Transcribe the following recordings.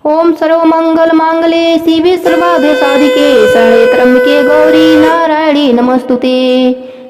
ओम सर्वमंगल मांगल्ये शिवे सर्वार्थ साधिके शरण्ये त्र्यंबके गौरी नारायणी नमस्तुते।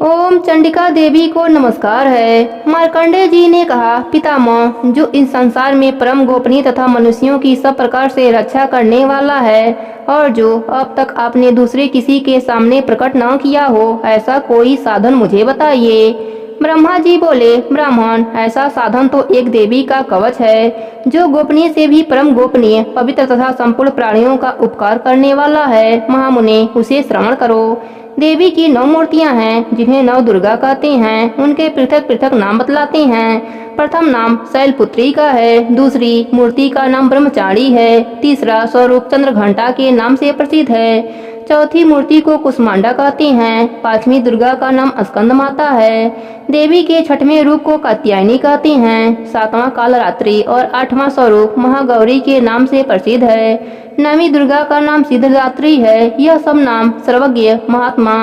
ओम चंडिका देवी को नमस्कार है। मार्कंडेय जी ने कहा, पितामह, जो इस संसार में परम गोपनीय तथा मनुष्यों की सब प्रकार से रक्षा करने वाला है और जो अब तक आपने दूसरे किसी के सामने प्रकट न किया हो, ऐसा कोई साधन मुझे बताइए। ब्रह्मा जी बोले, ब्राह्मण, ऐसा साधन तो एक देवी का कवच है जो गोपनीय से भी परम गोपनीय, पवित्र तथा संपूर्ण प्राणियों का उपकार करने वाला है। महामुने, उसे श्रवण करो। देवी की 9 मूर्तियां हैं जिन्हें 9 दुर्गा कहते हैं। उनके पृथक पृथक नाम बतलाते हैं। प्रथम नाम शैलपुत्री का है, दूसरी मूर्ति का नाम ब्रह्मचारी है, तीसरा स्वरूप चंद्रघंटा के नाम से प्रसिद्ध है, चौथी मूर्ति को कुष्मांडा कहते हैं, पांचवी दुर्गा का नाम स्कंद माता है, देवी के छठवें रूप को कात्यायनी कहते हैं, सातवां कालरात्रि और आठवां स्वरूप महागौरी के नाम से प्रसिद्ध है, नवीं दुर्गा का नाम सिद्धदात्री है। यह सब नाम सर्वज्ञ महात्मा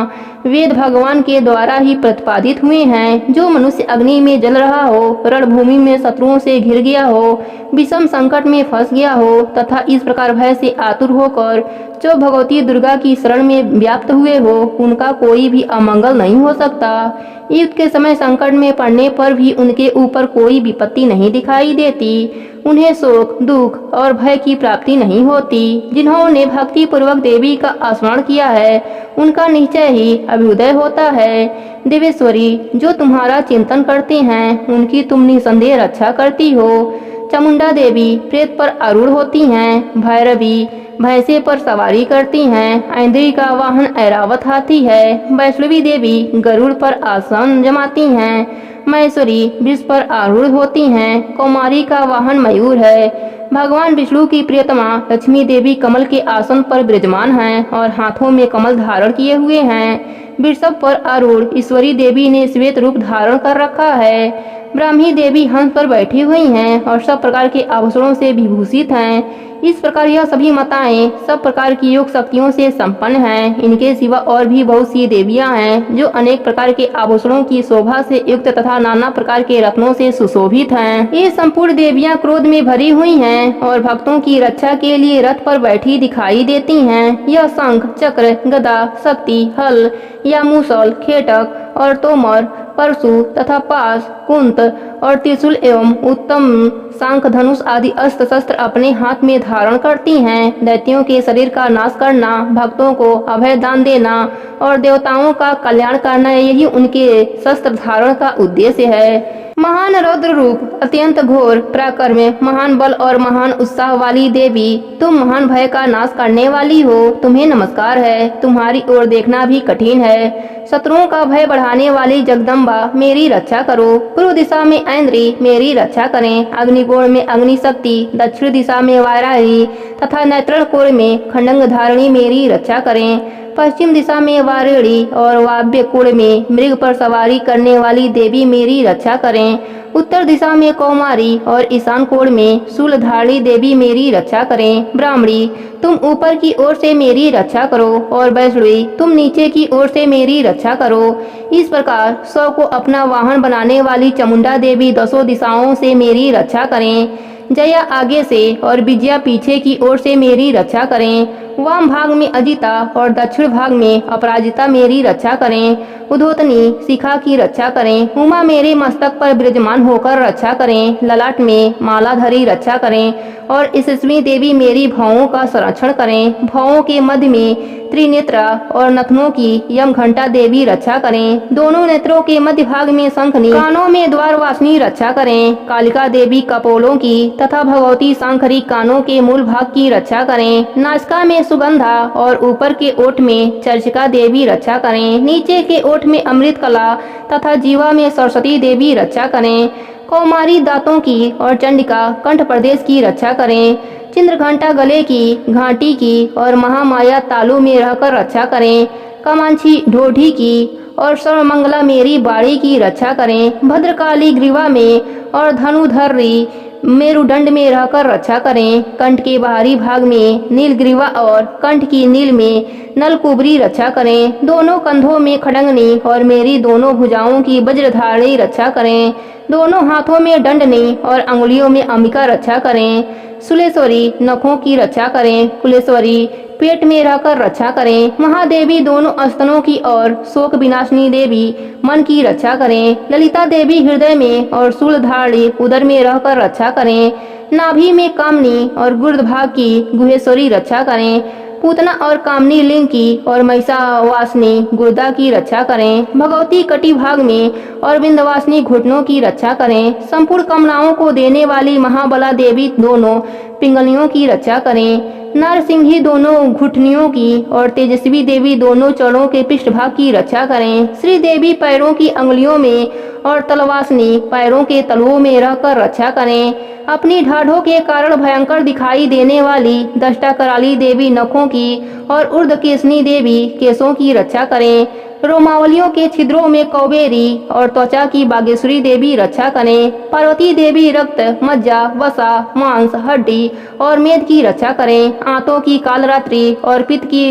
वेद भगवान के द्वारा ही प्रतिपादित हुए हैं। जो मनुष्य अग्नि में जल रहा हो, रणभूमि में शत्रुओं से घिर गया हो, विषम संकट में फंस गया हो तथा इस प्रकार भय से आतुर होकर जो भगवती दुर्गा की शरण में व्याप्त हुए हो, उनका कोई भी अमंगल नहीं हो सकता। युद्ध के समय संकट में पड़ने पर भी उनके ऊपर कोई विपत्ति नहीं दिखाई देती। उन्हें शोक, दुख और भय की प्राप्ति नहीं होती। जिन्होंने भक्ति पूर्वक देवी का स्मरण किया है, उनका निश्चय ही अभ्युदय होता है। देवेश्वरी, जो तुम्हारा चिंतन करते हैं, उनकी तुम निसंदेह रक्षा करती हो। चामुंडा देवी प्रेत पर आरूढ़ होती हैं। भैरवी भैंसे पर सवारी करती हैं। ऐन्द्री का वाहन ऐरावत हाथी है। वैष्णवी देवी गरुड़ पर आसन जमाती हैं। महेश्वरी वृष पर आरूढ़ होती हैं। कौमारी का वाहन मयूर है। भगवान विष्णु की प्रियतमा लक्ष्मी देवी कमल के आसन पर विराजमान हैं और हाथों में कमल धारण किए हुए हैं। वृषभ पर आरूढ़ ईश्वरी देवी ने श्वेत रूप धारण कर रखा है। ब्राह्मी देवी हंस पर बैठी हुई हैं और सब प्रकार के आभूषणों से विभूषित हैं। इस प्रकार यह सभी माताएं सब प्रकार की योग शक्तियों से संपन्न हैं। इनके सिवा और भी बहुत सी देवियां हैं जो अनेक प्रकार के आभूषणों की शोभा से युक्त तथा नाना प्रकार के रत्नों से सुशोभित हैं। ये संपूर्ण देवियां क्रोध में भरी हुई हैं और भक्तों की रक्षा के लिए रथ पर बैठी दिखाई देती हैं। यह शंख, चक्र, गदा, शक्ति, हल या मूसल, खेटक और तोमर, परशु तथा पास, कुंत और त्रिशूल एवं उत्तम शंख, धनुष आदि अस्त्र शस्त्र अपने हाथ में धारण करती हैं। दैत्यों के शरीर का नाश करना, भक्तों को अभय दान देना और देवताओं का कल्याण करना, यही उनके शस्त्र धारण का उद्देश्य है। महान रौद्र रूप, अत्यंत घोर पराक्रम, महान बल और महान उत्साह वाली देवी, तुम महान भय का नाश करने वाली हो। तुम्हें नमस्कार है। तुम्हारी ओर देखना भी कठिन है। शत्रुओं का भय बढ़ाने वाली जगदम्बा, मेरी रक्षा करो। पूर्व दिशा में ऐन्द्री मेरी रक्षा करें। अग्निकोण में अग्नि शक्ति, दक्षिण दिशा में वाराही तथा नेत्रण कोण में खंडंग धारिणी मेरी रक्षा करें। पश्चिम दिशा में वारिणी और वाव्य कुड़ में मृग पर सवारी करने वाली देवी मेरी रक्षा करें। उत्तर दिशा में कौमारी और ईशान कोण में शूलधारी देवी मेरी रक्षा करें। ब्राह्मणी, तुम ऊपर की ओर से मेरी रक्षा करो और वैष्णवी, तुम नीचे की ओर से मेरी रक्षा करो। इस प्रकार 100 को अपना वाहन बनाने वाली चामुंडा देवी 10 दिशाओं से मेरी रक्षा करें। जया आगे से और विजया पीछे की ओर से मेरी रक्षा करें। वाम भाग में अजिता और दक्षिण भाग में अपराजिता मेरी रक्षा करें। उद्योतनी शिखा की रक्षा करें। उमा मेरे मस्तक पर विराजमान होकर रक्षा करें। ललाट में मालाधरी रक्षा करें और यशस्वी देवी मेरी भौहों का संरक्षण करें। भौहों के मध्य में त्रिनेत्रा और नथनों की यम घंटा देवी रक्षा करें। दोनों नेत्रों के मध्य भाग में शंखनी, कानों में द्वारवासिनी रक्षा करें। कालिका देवी कपोलों की तथा भगवती शंखरी कानों के मूल भाग की रक्षा करें। नासिका में सुगंधा और ऊपर के ओठ में चर्चिका देवी रक्षा करें। नीचे के ओठ में अमृत कला तथा जीवा में सरस्वती देवी रक्षा करें। कौमारी दांतों की और चंडिका कंठ प्रदेश की रक्षा करें। चंद्रघंटा गले की, घाटी की और महामाया तालु में रहकर रक्षा करें। कामांची ढोढ़ी की और सर्वमंगला मेरी बाड़ी की रक्षा करें। भद्रकाली ग्रीवा में और धनुधरी मेरुदंड में रहकर रक्षा करें। कंठ के बाहरी भाग में नीलग्रीवा और कंठ की नील में नलकुबरी रक्षा करें। दोनों कंधों में खड़ंगनी और मेरी दोनों भुजाओं की वज्रधारणी रक्षा करें। दोनों हाथों में दंडनी और अंगुलियों में अंबिका रक्षा करें। सुलेश्वरी नखों की रक्षा करें। कुलेश्वरी पेट में रहकर रक्षा करें। महादेवी दोनों स्तनों की और शोक विनाशिनी देवी मन की रक्षा करें। ललिता देवी हृदय में और शूलधारी उदर में रहकर रक्षा करें। नाभि में कामनी और गुर्दभाग की गुहेश्वरी रक्षा करें। पूतना और कामनी लिंग की और महिषावासिनी गुर्दा की रक्षा करें। भगवती कटी भाग में और विंध्यवासिनी घुटनों की रक्षा करें। संपूर्ण कामनाओं को देने वाली महाबला देवी दोनों पिंगलियों की रक्षा करें। नरसिंही दोनों घुटनियों की और तेजस्वी देवी दोनों चरणों के पृष्ठभाग की रक्षा करें। श्री देवी पैरों की अंगुलियों में और तलवासनी पैरों के तलुओं में रहकर रक्षा करें। अपनी ढाढ़ों के कारण भयंकर दिखाई देने वाली दष्टा कराली देवी नखों की और ऊर्ध्वकेशनी देवी केशों की रक्षा करें। रोमावलियों के छिद्रों में कौबेरी और त्वचा की बागेश्वरी देवी रक्षा करें। पार्वती देवी रक्त, मज्जा, वसा, मांस, हड्डी और मेद की रक्षा करें। आंतों की कालरात्रि और पित्त की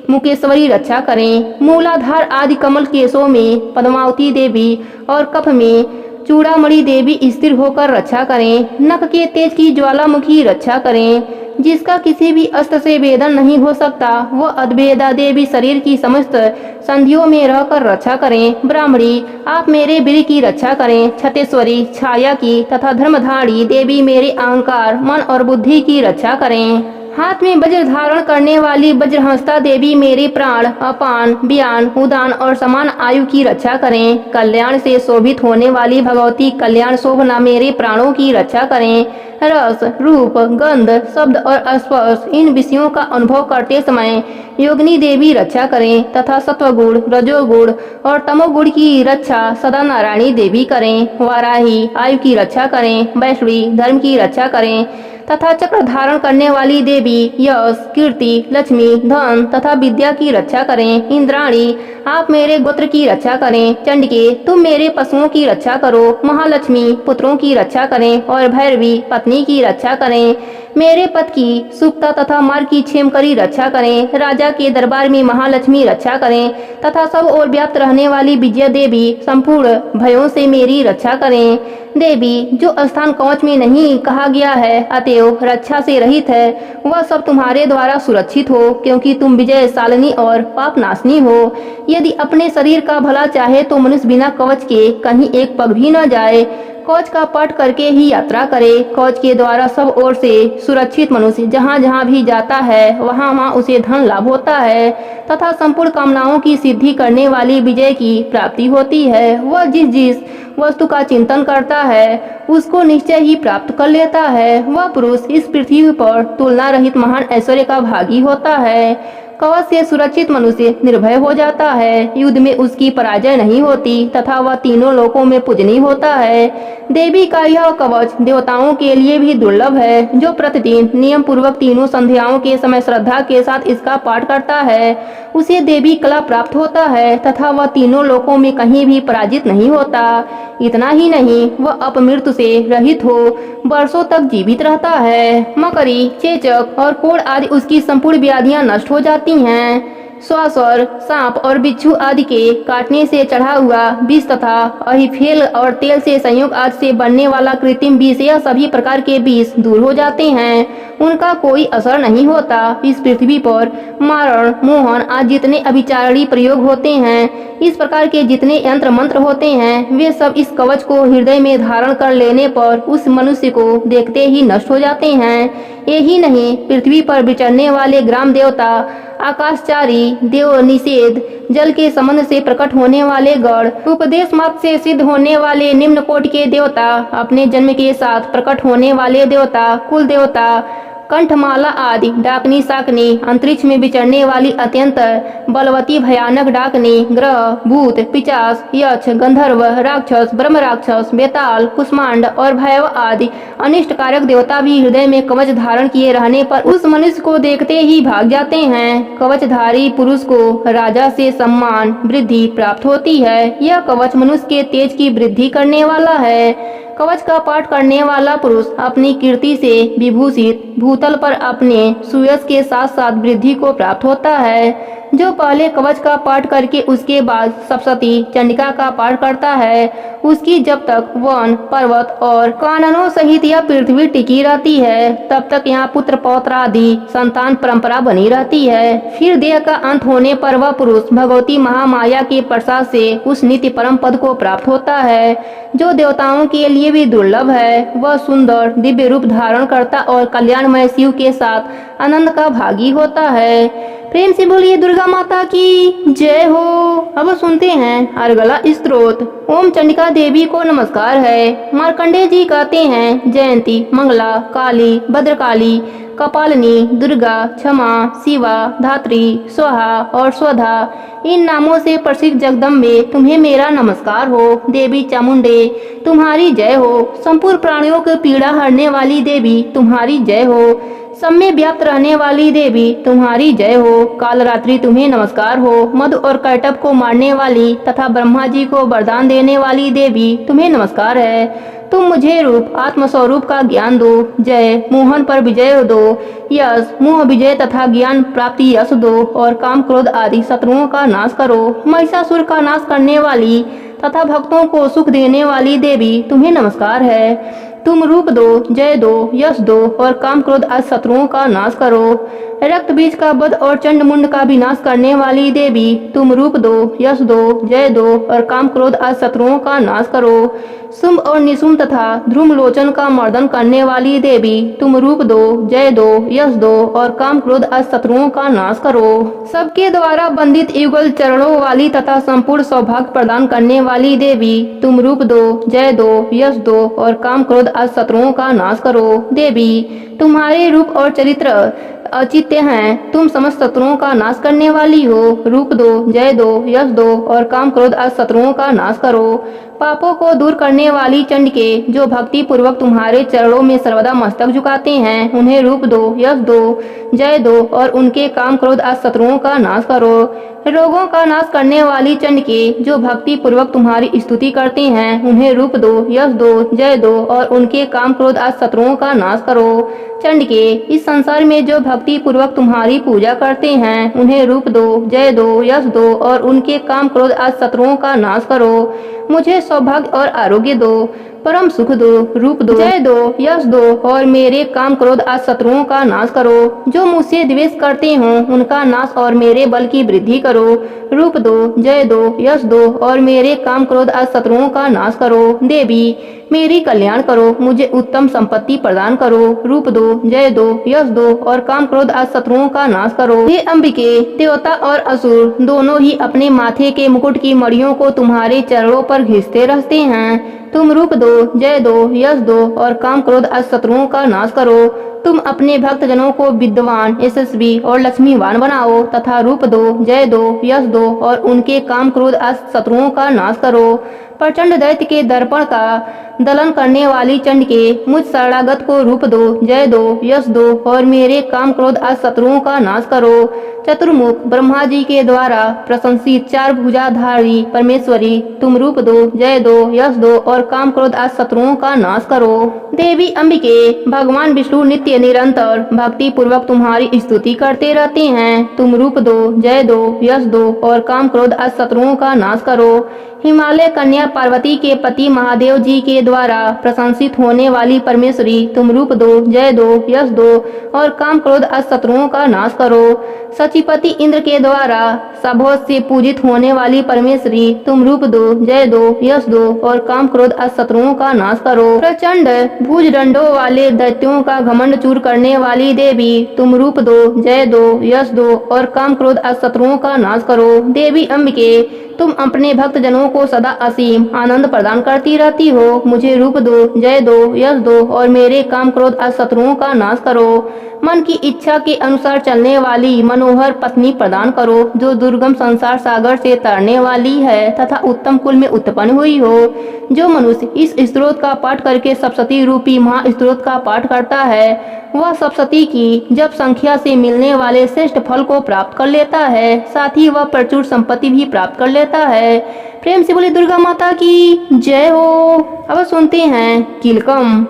मुकेश्वरी रक्षा करें। मूलाधार आदि कमल केशों में पद्मावती देवी और कफ में चूड़ामणि देवी स्थिर होकर रक्षा करें। नख के तेज की ज्वालामुखी रक्षा करें। जिसका किसी भी अस्त्र से वेदन नहीं हो सकता, वह अद्भेदा देवी शरीर की समस्त संधियों में रहकर रक्षा करें। ब्राह्मणी आप मेरे बीर की रक्षा करें। छतेश्वरी छाया की तथा धर्मधारी देवी मेरे अहंकार, मन और बुद्धि की रक्षा करें। हाथ में वज्र धारण करने वाली वज्रहंसता देवी मेरे प्राण, अपान, व्यान, उदान और समान आयु की रक्षा करें। कल्याण से शोभित होने वाली भगवती कल्याण शोभना मेरे प्राणों की रक्षा करें। रस, रूप, गंध, शब्द और स्पर्श इन विषयों का अनुभव करते समय योगिनी देवी रक्षा करें तथा सत्वगुण, रजोगुण और तमोगुण की रक्षा सदा नारायणी देवी करें। वाराही आयु की रक्षा करें। वैष्णवी धर्म की रक्षा करें तथा चक्र धारण करने वाली देवी यश, कीर्ति, लक्ष्मी, धन तथा विद्या की रक्षा करें। इंद्राणी आप मेरे गोत्र की रक्षा करें। चंडिके तुम मेरे पशुओं की रक्षा करो। महालक्ष्मी पुत्रों की रक्षा करें और भैरवी पत्नी की रक्षा करें। मेरे पद की सुप्ता तथा मार्ग की क्षेमकरी रक्षा करें। राजा के दरबार में महालक्ष्मी रक्षा करें तथा सब ओर व्याप्त रहने वाली विजया देवी संपूर्ण भयों से मेरी रक्षा करें। देवी जो स्थान कवच में नहीं कहा गया है अतएव रक्षा से रहित है, वह सब तुम्हारे द्वारा सुरक्षित हो, क्योंकि तुम विजय शालिनी और पाप नाशनी हो। यदि अपने शरीर का भला चाहे तो मनुष्य बिना कवच के कहीं एक पग भी न जाए। कवच का पाठ करके ही यात्रा करे। कवच के द्वारा सब ओर से सुरक्षित मनुष्य जहाँ जहाँ भी जाता है वहाँ वहाँ उसे धन लाभ होता है तथा संपूर्ण कामनाओं की सिद्धि करने वाली विजय की प्राप्ति होती है। वह जिस जिस वस्तु का चिंतन करता है उसको निश्चय ही प्राप्त कर लेता है। वह पुरुष इस पृथ्वी पर तुलना रहित महान ऐश्वर्य का भागी होता है। कवच से सुरक्षित मनुष्य निर्भय हो जाता है। युद्ध में उसकी पराजय नहीं होती तथा वह तीनों लोकों में पूजनीय होता है। देवी का यह कवच देवताओं के लिए भी दुर्लभ है। जो प्रतिदिन नियम पूर्वक तीनों संध्याओं के समय श्रद्धा के साथ इसका पाठ करता है उसे देवी कला प्राप्त होता है तथा वह तीनों लोकों में कहीं भी पराजित नहीं होता। इतना ही नहीं, वह अपमृत्यु से रहित हो वर्षों तक जीवित रहता है। मकड़ी, चेचक और कोढ़ आदि उसकी संपूर्ण व्याधियां नष्ट हो जाती हैं। स्वासर, सांप और बिच्छू आदि के काटने से चढ़ा हुआ विष तथा अहिफेल और तेल से संयोग आदि से बनने वाला कृत्रिम विष, यह सभी प्रकार के विष दूर हो जाते हैं। उनका कोई असर नहीं होता। इस पृथ्वी पर मारण, मोहन आदि जितने अभिचारी प्रयोग होते हैं, इस प्रकार के जितने यंत्र मंत्र होते हैं, वे सब इस कवच को हृदय में धारण कर लेने पर उस मनुष्य को देखते ही नष्ट हो जाते हैं। यही नहीं, पृथ्वी पर विचरने वाले ग्राम देवता, आकाशचारी देव, निषेध जल के संबंध से प्रकट होने वाले गण, उपदेश मात्र से सिद्ध होने वाले निम्न कोटि के देवता, अपने जन्म के साथ प्रकट होने वाले देवता, कुल देवता, कंठमाला आदि डाकनी शाकनी, अंतरिक्ष में विचरने वाली अत्यंत बलवती भयानक डाकनी, ग्रह, भूत, पिचास, यक्ष, गंधर्व, राक्षस, ब्रह्म राक्षस, बेताल, कुष्मांड और भैरव आदि अनिष्ट कारक देवता भी हृदय में कवच धारण किए रहने पर उस मनुष्य को देखते ही भाग जाते हैं। कवचधारी पुरुष को राजा से सम्मान वृद्धि प्राप्त होती है। यह कवच मनुष्य के तेज की वृद्धि करने वाला है। कवच का पाठ करने वाला पुरुष अपनी कीर्ति से विभूषित भूतल पर अपने सुयश के साथ साथ वृद्धि को प्राप्त होता है। जो पहले कवच का पाठ करके उसके बाद सप्तशती चंडिका का पाठ करता है, उसकी जब तक वन पर्वत और काननों सहित यह पृथ्वी टिकी रहती है, तब तक यहाँ पुत्र पौत्र आदि संतान परंपरा बनी रहती है। फिर देह का अंत होने पर वह पुरुष भगवती महामाया के प्रसाद से उस नित्य परम पद को प्राप्त होता है, जो देवताओं के लिए भी दुर्लभ है। वह सुंदर दिव्य रूप धारण करता और कल्याणमय शिव के साथ आनंद का भागी होता है। प्रेम से बोलिए दुर्गा माता की जय हो। अब सुनते हैं अर्गला स्तोत्र। ओम चंडिका देवी को नमस्कार है। मार्कंडेय जी कहते हैं, जयंती, मंगला, काली, भद्रकाली, कपालिनी, दुर्गा, क्षमा, शिवा, धात्री, स्वाहा और स्वधा, इन नामों से प्रसिद्ध जगदम्बे तुम्हें मेरा नमस्कार हो। देवी चामुंडे तुम्हारी जय हो। संपूर्ण प्राणियों की पीड़ा हरने वाली देवी तुम्हारी जय हो। सब में व्याप्त रहने वाली देवी तुम्हारी जय हो। कालरात्रि तुम्हें नमस्कार हो। मधु और कैटभ को मारने वाली तथा ब्रह्मा जी को वरदान देने वाली देवी तुम्हें नमस्कार है। तुम मुझे रूप आत्मस्वरूप का ज्ञान दो। जय मोहन पर विजय दो। यश मोह विजय तथा ज्ञान प्राप्ति यश दो और काम क्रोध आदि शत्रुओं का नाश करो। महिषासुर का नाश करने वाली तथा भक्तों को सुख देने वाली देवी तुम्हें नमस्कार है। तुम रूप दो, जय दो, यश दो और काम क्रोध आदि शत्रुओं का नाश करो। रक्त बीज का वध और चंड मुंड का विनाश करने वाली देवी तुम रूप दो, यश दो, जय दो और काम क्रोध आदि शत्रुओं का नाश करो। शुंभ और निशुंभ तथा ध्रुम लोचन का मर्दन करने वाली देवी तुम रूप दो, जय दो, यश दो और काम क्रोध आदि शत्रुओं का नाश करो। सबके द्वारा बंधित युगल चरणों वाली तथा संपूर्ण सौभाग्य प्रदान करने वाली देवी तुम रूप दो, जय दो, यश दो और काम क्रोध आदि शत्रुओं का नाश करो। देवी तुम्हारे रूप और चरित्र अचित्य हैं। तुम समस्त शत्रुओं का नाश करने वाली हो। रूप दो, जय दो, यश दो और काम क्रोध आदि शत्रुओं का नाश करो। पापों को दूर करने वाली चंडिके जो भक्ति पूर्वक तुम्हारे चरणों में सर्वदा मस्तक झुकाते हैं, उन्हें रूप दो, यश दो, जय दो और उनके काम क्रोध आदि शत्रुओं का नाश करो। रोगों का नाश करने वाली चंडिके जो भक्ति पूर्वक तुम्हारी स्तुति करते हैं, उन्हें रूप दो, यश दो, जय दो और उनके काम क्रोध आदि शत्रुओं का नाश करो। चंडिके इस संसार में जो भक्ति पूर्वक तुम्हारी पूजा करते हैं, उन्हें रूप दो, जय दो, यश दो और उनके काम क्रोध आदि शत्रुओं का नाश करो। मुझे सौभाग्य और आरोग्य दो, परम सुख दो। रूप दो, जय दो, यश दो और मेरे काम क्रोध आदि शत्रुओं का नाश करो। जो मुझसे द्वेष करते हो उनका नाश और मेरे बल की वृद्धि करो। रूप दो, जय दो, यश दो और मेरे काम क्रोध आदि शत्रुओं का नाश करो। देवी मेरी कल्याण करो, मुझे उत्तम संपत्ति प्रदान करो। रूप दो, जय दो, यश दो और काम क्रोध आदि शत्रुओं का नाश करो। हे अंबिके, देवता और असुर दोनों ही अपने माथे के मुकुट की मड़ियों को तुम्हारे चरणों पर घिसते रहते हैं। तुम रूप दो, जय दो, यश दो और काम क्रोध आदि शत्रुओं का नाश करो। तुम अपने भक्त जनों को विद्वान, यशस्वी और लक्ष्मीवान बनाओ तथा रूप दो, जय दो, यश दो और उनके काम क्रोध आदि शत्रुओं का नाश करो। प्रचंड दैत्य के दर्पण का दलन करने वाली चंडिके मुझ शरणागत को रूप दो, जय दो, यश दो और मेरे काम क्रोध आदि शत्रुओं का नाश करो। चतुर्मुख ब्रह्मा जी के द्वारा प्रशंसित चार भुजाधारी परमेश्वरी तुम रूप दो, जय दो, यश दो और काम क्रोध आदि शत्रुओं का नाश करो। देवी अंबिके, भगवान विष्णु नित्य निरंतर भक्ति पूर्वक तुम्हारी स्तुति करते रहते हैं। तुम रूप दो, जय दो, यश दो और काम क्रोध आदि शत्रुओं का नाश करो। हिमालय कन्या पार्वती के पति महादेव जी के द्वारा प्रशंसित होने वाली परमेश्वरी तुम रूप दो, जय दो, यश दो और काम क्रोध आदि शत्रुओं का नाश करो। सचिपति इंद्र के द्वारा सबोध से पूजित होने वाली परमेश्वरी तुम रूप दो, जय दो, यश दो और काम क्रोध आदि शत्रुओं का नाश करो। प्रचंड भुज दंडों वाले दैत्यों का घमंड चूर करने वाली देवी तुम रूप दो, जय दो, यश दो और काम क्रोध आदि शत्रुओं का नाश करो। देवी अंबिके, तुम अपने भक्त जनों को सदा असीम आनंद प्रदान करती रहती हो। मुझे रूप दो, जय दो, यश दो और मेरे काम क्रोध आदि शत्रुओं का नाश करो। मन की इच्छा के अनुसार चलने वाली मनोहर पत्नी प्रदान करो, जो दुर्गम संसार सागर से तरने वाली है तथा उत्तम कुल में उत्पन्न हुई हो। जो मनुष्य इस स्तोत्र का पाठ करके सप्तशती रूपी महास्तोत्र का पाठ करता है, वह सप्तशती की जप संख्या से मिलने वाले श्रेष्ठ फल को प्राप्त कर लेता है, साथ ही वह प्रचुर संपत्ति भी प्राप्त कर लेता है। प्रेम से बोली दुर्गा माता की जय हो। अब सुनते हैं कीलकम।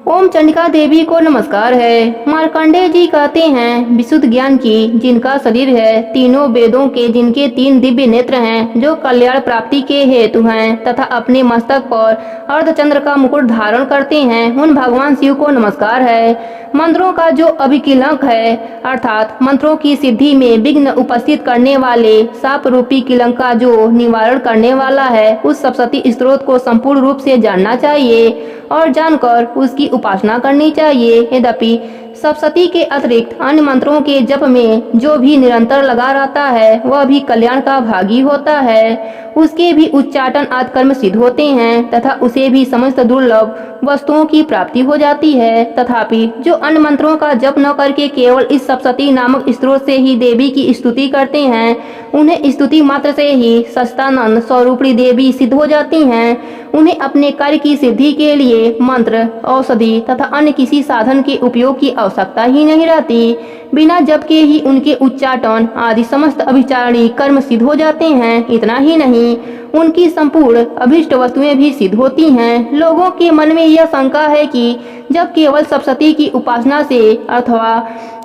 ओम चंडिका देवी को नमस्कार है। मार्कंडेय जी कहते हैं, विशुद्ध ज्ञान की जिनका शरीर है, तीनों वेदों के जिनके 3 दिव्य नेत्र हैं, जो कल्याण प्राप्ति के हेतु हैं तथा अपने मस्तक पर अर्धचंद्र का मुकुट धारण करते हैं, उन भगवान शिव को नमस्कार है। मंत्रों का जो अभिकिलंक है, अर्थात मंत्रों की सिद्धि में विघ्न उपस्थित करने वाले साप रूपी किलंक का जो निवारण करने वाला है, उस सप्तशती स्त्रोत को संपूर्ण रूप से जानना चाहिए और जानकर उसकी उपासना करनी चाहिए। यद्यपि सप्तशती के अतिरिक्त अन्य मंत्रों के जप में जो भी निरंतर लगा रहता है, वह भी कल्याण का भागी होता है। उसके भी उच्चाटन आदि कर्म सिद्ध होते हैं तथा उसे भी समस्त दुर्लभ वस्तुओं की प्राप्ति हो जाती है। तथापि जो अन्य मंत्रों का जप न करके केवल इस सप्तशती नामक स्त्रोत से ही देवी की स्तुति करते हैं, उन्हें स्तुति मात्र से ही सच्चिदानंद स्वरूपी देवी सिद्ध हो जाती हैं। उन्हें अपने कार्य की सिद्धि के लिए मंत्र, औषधि तथा अन्य किसी साधन के उपयोग की आवश्यकता ही नहीं रहती। बिना जप के ही उनके उच्चाटन आदि समस्त अभिचारणी कर्म सिद्ध हो जाते हैं। इतना ही नहीं, उनकी संपूर्ण अभिष्ट वस्तुएं भी सिद्ध होती हैं। लोगों के मन में यह शंका है कि जब केवल सप्तशती की उपासना से अथवा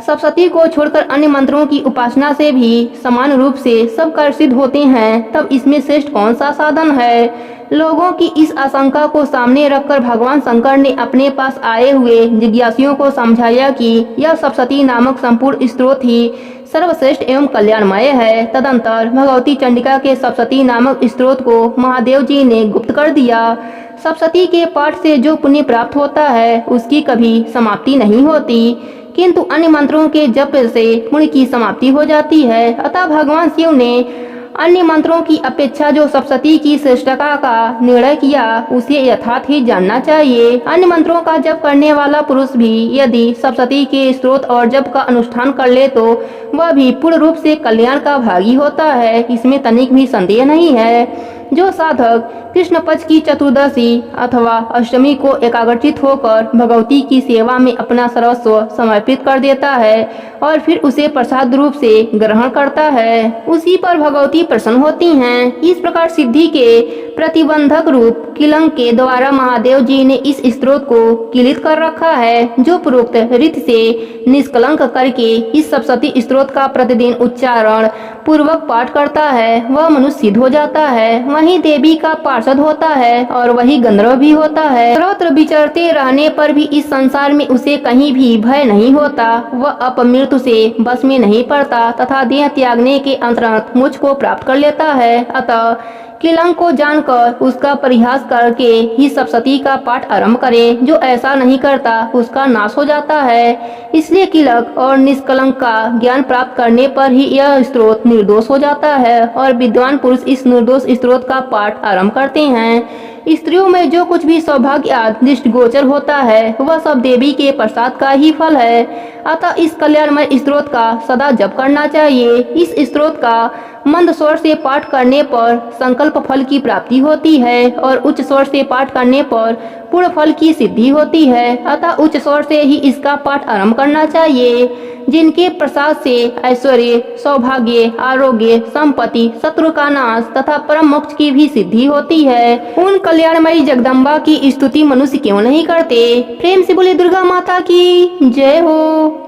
सप्तशती को छोड़कर अन्य मंत्रों की उपासना से भी समान रूप से सब कार्य सिद्ध होते हैं, तब इसमें श्रेष्ठ कौन सा साधन है। लोगों की इस आशंका को सामने रखकर भगवान शंकर ने अपने पास आए हुए जिज्ञासुओं को समझाया कि यह सप्तशती नामक संपूर्ण स्त्रोत ही सर्वश्रेष्ठ एवं कल्याणमय है। तदंतर भगवती चंडिका के सप्तशती नामक स्त्रोत को महादेव जी ने गुप्त कर दिया। सप्तशती के पाठ से जो पुण्य प्राप्त होता है, उसकी कभी समाप्ति नहीं होती, किंतु अन्य मंत्रों के जप से पुण्य की समाप्ति हो जाती है। अतः भगवान शिव ने अन्य मंत्रों की अपेक्षा जो सप्तशती की श्रेष्ठता का निर्णय किया, उसे यथार्थ ही जानना चाहिए। अन्य मंत्रों का जप करने वाला पुरुष भी यदि सप्तशती के स्त्रोत और जप का अनुष्ठान कर ले तो वह भी पूर्ण रूप से कल्याण का भागी होता है, इसमें तनिक भी संदेह नहीं है। जो साधक कृष्ण पक्ष की चतुर्दशी अथवा अष्टमी को एकाग्रचित होकर भगवती की सेवा में अपना सर्वस्व समर्पित कर देता है और फिर उसे प्रसाद रूप से ग्रहण करता है, उसी पर भगवती प्रसन्न होती हैं। इस प्रकार सिद्धि के प्रतिबंधक रूप किलंक के द्वारा महादेव जी ने इस स्त्रोत को किलित कर रखा है। जो पूर्वोक्त रीति से निष्कलंक करके इस सप्तशती स्त्रोत का प्रतिदिन उच्चारण पूर्वक पाठ करता है, वह मनुष्य सिद्ध हो जाता है, वही देवी का पार्षद होता है और वही गंधर्व भी होता है। सर्वत्र विचरते रहने पर भी इस संसार में उसे कहीं भी भय नहीं होता। वह अपमृत्यु से बस में नहीं पड़ता तथा देह त्यागने के अंतर्गत मुझ को प्राप्त कर लेता है। अतः किलंक को जानकर उसका परिहास करके ही सप्तशती का पाठ आरंभ करे। जो ऐसा नहीं करता उसका नाश हो जाता है। इसलिए किलंक और निष्कलंक का ज्ञान प्राप्त करने पर ही यह स्त्रोत निर्दोष हो जाता है और विद्वान पुरुष इस निर्दोष स्त्रोत का पाठ आरंभ करते हैं। स्त्रियों में जो कुछ भी सौभाग्य आदि दृष्टि गोचर होता है, वह सब देवी के प्रसाद का ही फल है। अतः इस कल्याणमय स्त्रोत का सदा जप करना चाहिए। इस स्त्रोत का मंद स्वर से पाठ करने पर संकल्प फल की प्राप्ति होती है और उच्च स्वर से पाठ करने पर पूर्ण फल की सिद्धि होती है। अतः उच्च स्वर से ही इसका पाठ आरंभ करना चाहिए। जिनके प्रसाद से ऐश्वर्य, सौभाग्य, आरोग्य, संपत्ति, शत्रु का नाश तथा परम मोक्ष की भी सिद्धि होती है, उन कल्याणमयी जगदम्बा की स्तुति मनुष्य क्यों नहीं करते। प्रेम से बोले दुर्गा माता की जय हो।